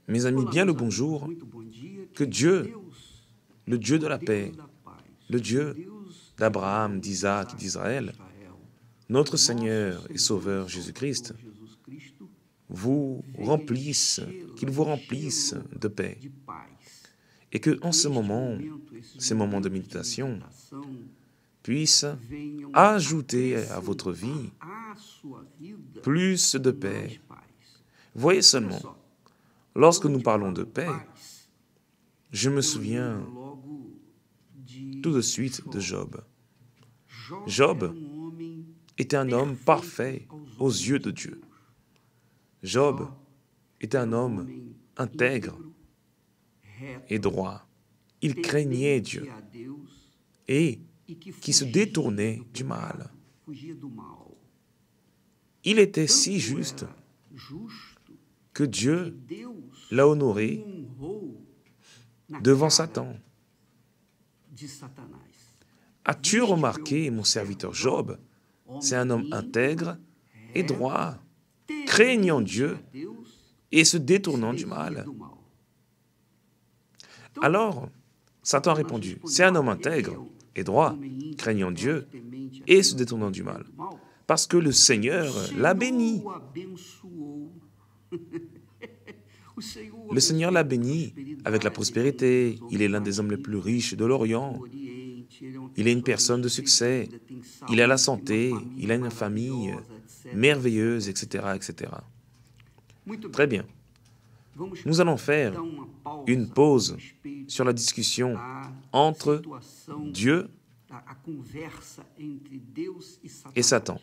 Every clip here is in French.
Mes amis, bien le bonjour, que Dieu, le Dieu de la paix, le Dieu d'Abraham, d'Isaac et d'Israël, notre Seigneur et Sauveur Jésus-Christ, vous remplisse, qu'il vous remplisse de paix. Et que en ce moment, ces moments de méditation, puissent ajouter à votre vie plus de paix. Voyez seulement, lorsque nous parlons de paix, je me souviens tout de suite de Job. Job était un homme parfait aux yeux de Dieu. Job était un homme intègre et droit. Il craignait Dieu et qui se détournait du mal. Il était si juste que Dieu l'a honoré devant Satan. As-tu remarqué, mon serviteur Job, c'est un homme intègre et droit, craignant Dieu et se détournant du mal. Alors, Satan a répondu, c'est un homme intègre et droit, craignant Dieu et se détournant du mal, parce que le Seigneur l'a béni. Le Seigneur l'a béni avec la prospérité. Il est l'un des hommes les plus riches de l'Orient. Il est une personne de succès. Il a la santé. Il a une famille merveilleuse, etc., etc. Très bien. Nous allons faire une pause sur la discussion entre Dieu et Satan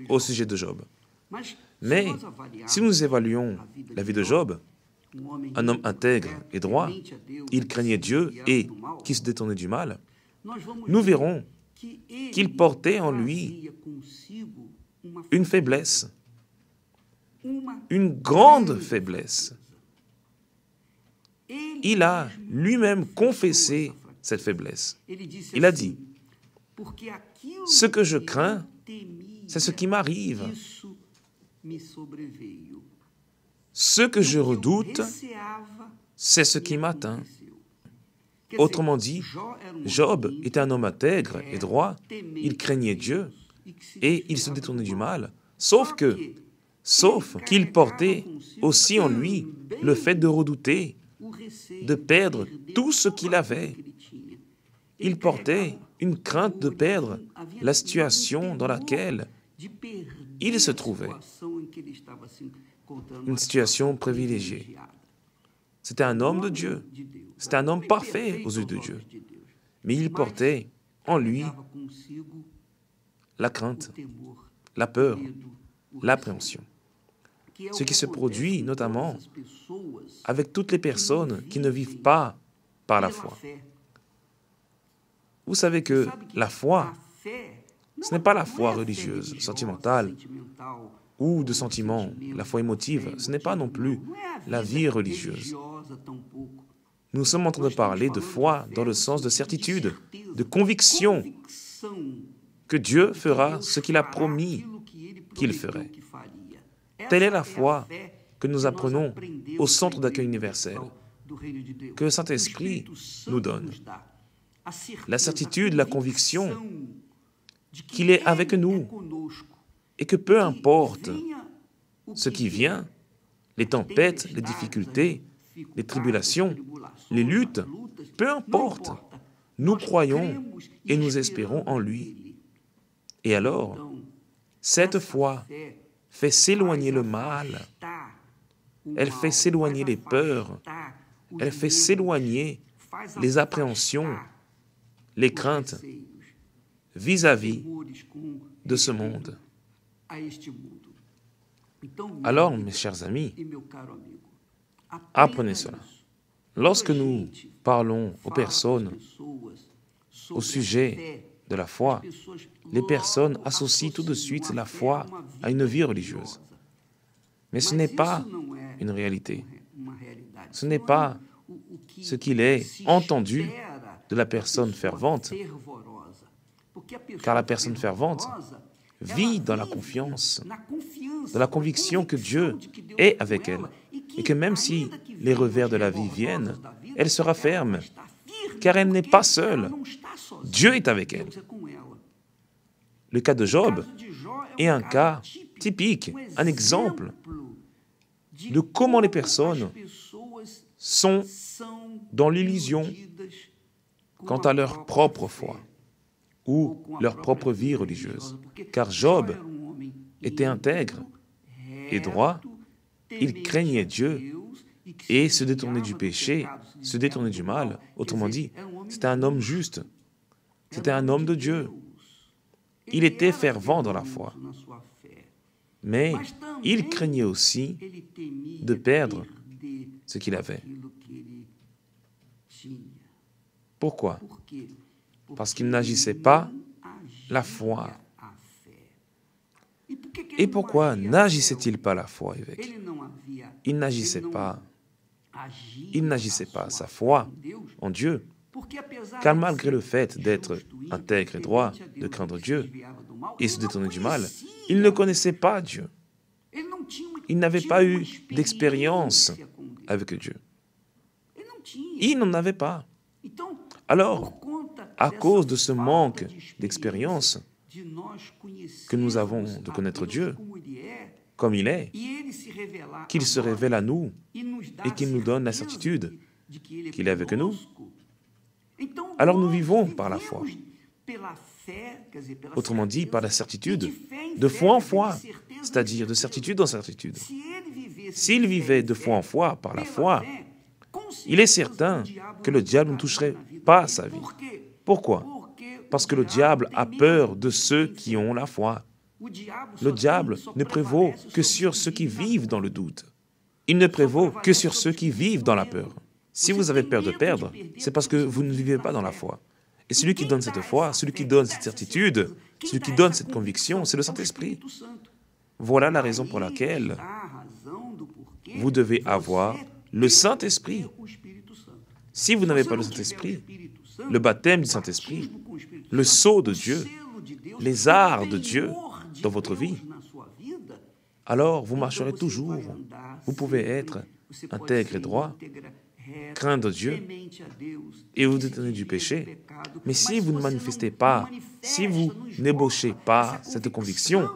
au sujet de Job. Mais si nous évaluons la vie de Job, un homme intègre et droit, il craignait Dieu et qui se détournait du mal, nous verrons qu'il portait en lui une faiblesse, une grande faiblesse. Il a lui-même confessé cette faiblesse. Il a dit, « Ce que je crains, c'est ce qui m'arrive. Ce que je redoute, c'est ce qui m'atteint. » Autrement dit, Job était un homme intègre et droit, il craignait Dieu et il se détournait du mal, sauf qu'il portait aussi en lui le fait de redouter, de perdre tout ce qu'il avait. Il portait une crainte de perdre la situation dans laquelle il se trouvait, une situation privilégiée. C'était un homme de Dieu, c'était un homme parfait aux yeux de Dieu, mais il portait en lui la crainte, la peur, l'appréhension. Ce qui se produit notamment avec toutes les personnes qui ne vivent pas par la foi. Vous savez que la foi, ce n'est pas la foi religieuse, sentimentale ou de sentiments, la foi émotive, ce n'est pas non plus la vie religieuse. Nous sommes en train de parler de foi dans le sens de certitude, de conviction que Dieu fera ce qu'il a promis qu'il ferait. Telle est la foi que nous apprenons au Centre d'accueil universel, que le Saint-Esprit nous donne. La certitude, la conviction qu'il est avec nous et que peu importe ce qui vient, les tempêtes, les difficultés, les tribulations, les luttes, peu importe, nous croyons et nous espérons en lui. Et alors, cette foi fait s'éloigner le mal, elle fait s'éloigner les peurs, elle fait s'éloigner les appréhensions, les craintes vis-à-vis de ce monde. Alors, mes chers amis, apprenez cela. Lorsque nous parlons aux personnes au sujet de la foi, les personnes associent tout de suite la foi à une vie religieuse. Mais ce n'est pas une réalité. Ce n'est pas ce qu'il est entendu de la personne fervente, car la personne fervente vit dans la confiance, dans la conviction que Dieu est avec elle et que même si les revers de la vie viennent, elle sera ferme, car elle n'est pas seule. Dieu est avec elle. Le cas de Job est un cas typique, un exemple de comment les personnes sont dans l'illusion quant à leur propre foi ou leur propre vie religieuse. Car Job était intègre et droit, il craignait Dieu et se détournait du péché, se détournait du mal. Autrement dit, c'était un homme juste, c'était un homme de Dieu. Il était fervent dans la foi, mais il craignait aussi de perdre ce qu'il avait. Pourquoi? Parce qu'il n'agissait pas la foi. Et pourquoi n'agissait-il pas la foi, évêque? Il n'agissait pas sa foi en Dieu, car malgré le fait d'être intègre et droit, de craindre Dieu et se détourner du mal, il ne connaissait pas Dieu. Il n'avait pas eu d'expérience avec Dieu. Il n'en avait pas. Alors, à cause de ce manque d'expérience que nous avons de connaître Dieu, comme il est, qu'il se révèle à nous et qu'il nous donne la certitude qu'il est avec nous, alors nous vivons par la foi. Autrement dit, par la certitude, de foi en foi, c'est-à-dire de certitude en certitude. S'il vivait de foi en foi, par la foi, il est certain que le diable ne toucherait pas à sa vie. Pourquoi? Parce que le diable a peur de ceux qui ont la foi. Le diable ne prévaut que sur ceux qui vivent dans le doute. Il ne prévaut que sur ceux qui vivent dans la peur. Si vous avez peur de perdre, c'est parce que vous ne vivez pas dans la foi. Et celui qui donne cette foi, celui qui donne cette certitude, celui qui donne cette conviction, c'est le Saint-Esprit. Voilà la raison pour laquelle vous devez avoir le Saint-Esprit. Si vous n'avez pas le Saint-Esprit, le baptême du Saint-Esprit, le sceau de Dieu, les arts de Dieu dans votre vie, alors vous marcherez toujours. Vous pouvez être intègre et droit, craindre Dieu et vous détourner du péché. Mais si vous ne manifestez pas, si vous n'ébauchez pas cette conviction,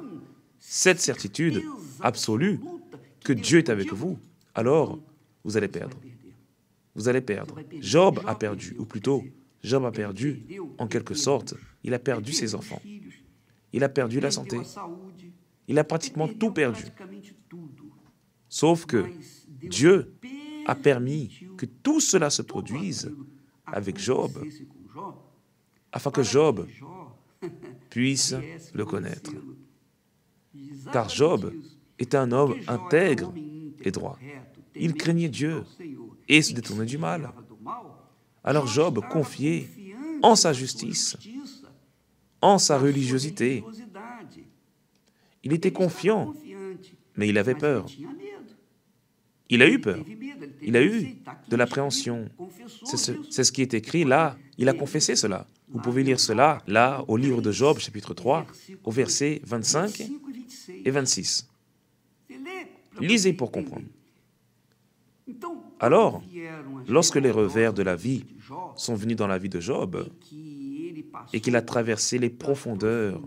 cette certitude absolue que Dieu est avec vous, alors vous allez perdre. Vous allez perdre. Job a perdu, ou plutôt, Job a perdu, en quelque sorte, il a perdu ses enfants. Il a perdu la santé. Il a pratiquement tout perdu. Sauf que Dieu a permis que tout cela se produise avec Job, afin que Job puisse le connaître. Car Job était un homme intègre et droit. Il craignait Dieu et se détournait du mal. Alors Job confiait en sa justice, en sa religiosité. Il était confiant, mais il avait peur. Il a eu peur. Il a eu de l'appréhension. C'est ce qui est écrit là. Il a confessé cela. Vous pouvez lire cela là au livre de Job, chapitre 3, au verset 25 et 26. Lisez pour comprendre. Alors, lorsque les revers de la vie sont venus dans la vie de Job et qu'il a traversé les profondeurs,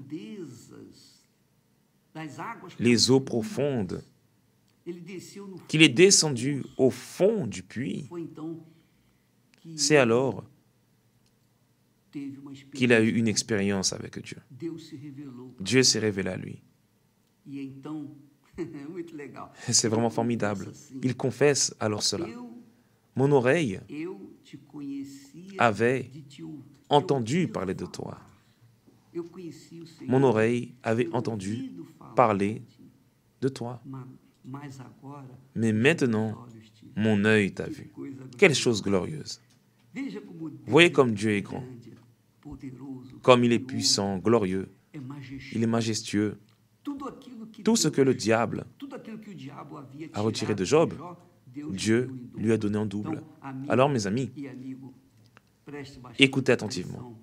les eaux profondes, qu'il est descendu au fond du puits, c'est alors qu'il a eu une expérience avec Dieu. Dieu s'est révélé à lui. C'est vraiment formidable. Il confesse alors cela. Mon oreille avait entendu parler de toi. Mon oreille avait entendu parler de toi. Mais maintenant, mon œil t'a vu. Quelle chose glorieuse. Voyez comme Dieu est grand, comme il est puissant, glorieux, il est majestueux. Tout ce que le diable a retiré de Job, Dieu lui a donné en double. Alors, mes amis, écoutez attentivement.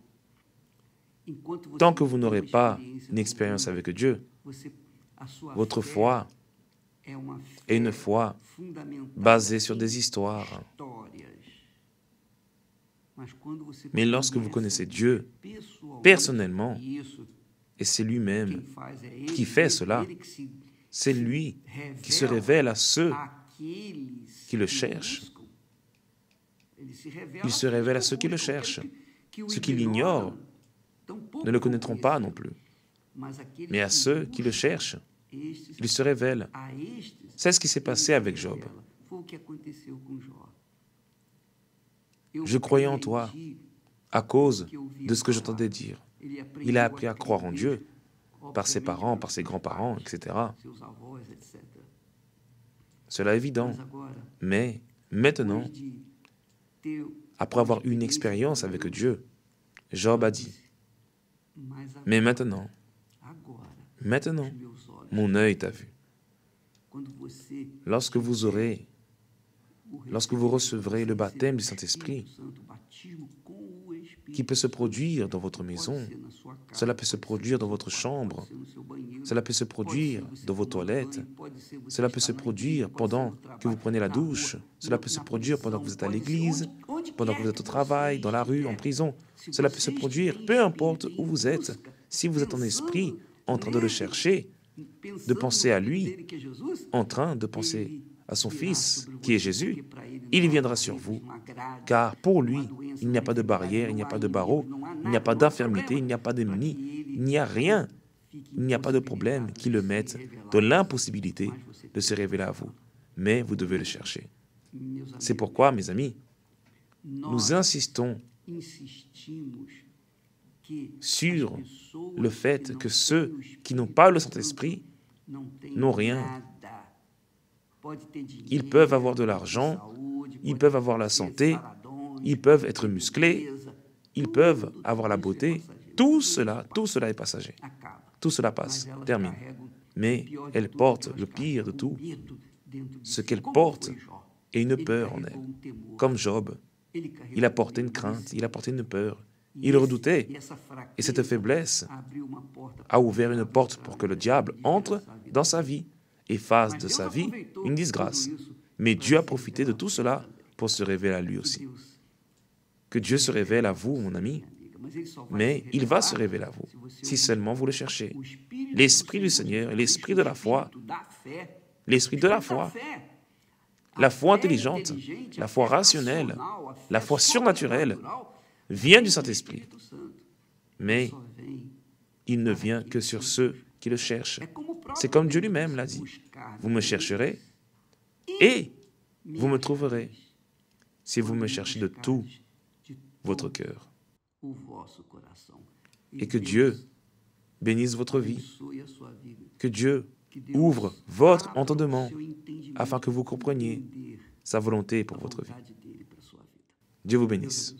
Tant que vous n'aurez pas une expérience avec Dieu, votre foi est une foi basée sur des histoires. Mais lorsque vous connaissez Dieu personnellement, et c'est lui-même qui fait cela, c'est lui qui se révèle à ceux qui le cherchent. Il se révèle à ceux qui le cherchent. Ceux qui l'ignorent ne le connaîtront pas non plus. Mais à ceux qui le cherchent, il se révèle. C'est ce qui s'est passé avec Job. Je croyais en toi à cause de ce que j'entendais dire. Il a appris à croire en Dieu par ses parents, par ses grands-parents, etc. Cela est évident. Mais maintenant, après avoir eu une expérience avec Dieu, Job a dit, « Mais maintenant, mon œil t'a vu. » Lorsque vous recevrez le baptême du Saint-Esprit, qui peut se produire dans votre maison, cela peut se produire dans votre chambre, cela peut se produire dans vos toilettes, cela peut se produire pendant que vous prenez la douche, cela peut se produire pendant que vous êtes à l'église, pendant que vous êtes au travail, dans la rue, en prison, cela peut se produire, peu importe où vous êtes, si vous êtes en esprit, en train de le chercher, de penser à lui, en train de penser à son Fils, qui est Jésus, il viendra sur vous, car pour lui, il n'y a pas de barrière, il n'y a pas de barreau, il n'y a pas d'infirmité, il n'y a pas d'ennemi, il n'y a rien, il n'y a pas de problème qui le mette dans l'impossibilité de se révéler à vous. Mais vous devez le chercher. C'est pourquoi, mes amis, nous insistons sur le fait que ceux qui n'ont pas le Saint-Esprit n'ont rien. Ils peuvent avoir de l'argent, ils peuvent avoir la santé, ils peuvent être musclés, ils peuvent avoir la beauté. Tout cela est passager. Tout cela passe, termine. Mais elle porte le pire de tout. Ce qu'elle porte est une peur en elle. Comme Job, il a porté une crainte, il a porté une peur. Il redoutait. Et cette faiblesse a ouvert une porte pour que le diable entre dans sa vie et fasse de sa vie une disgrâce. Mais Dieu a profité de tout cela pour se révéler à lui aussi. Que Dieu se révèle à vous, mon ami, mais il va se révéler à vous, si seulement vous le cherchez. L'Esprit du Seigneur, l'Esprit de la foi, la foi intelligente, la foi rationnelle, la foi surnaturelle, vient du Saint-Esprit. Mais il ne vient que sur ceux qui le cherchent. C'est comme Dieu lui-même l'a dit. Vous me chercherez et vous me trouverez si vous me cherchez de tout votre cœur. Et que Dieu bénisse votre vie. Que Dieu ouvre votre entendement afin que vous compreniez sa volonté pour votre vie. Dieu vous bénisse.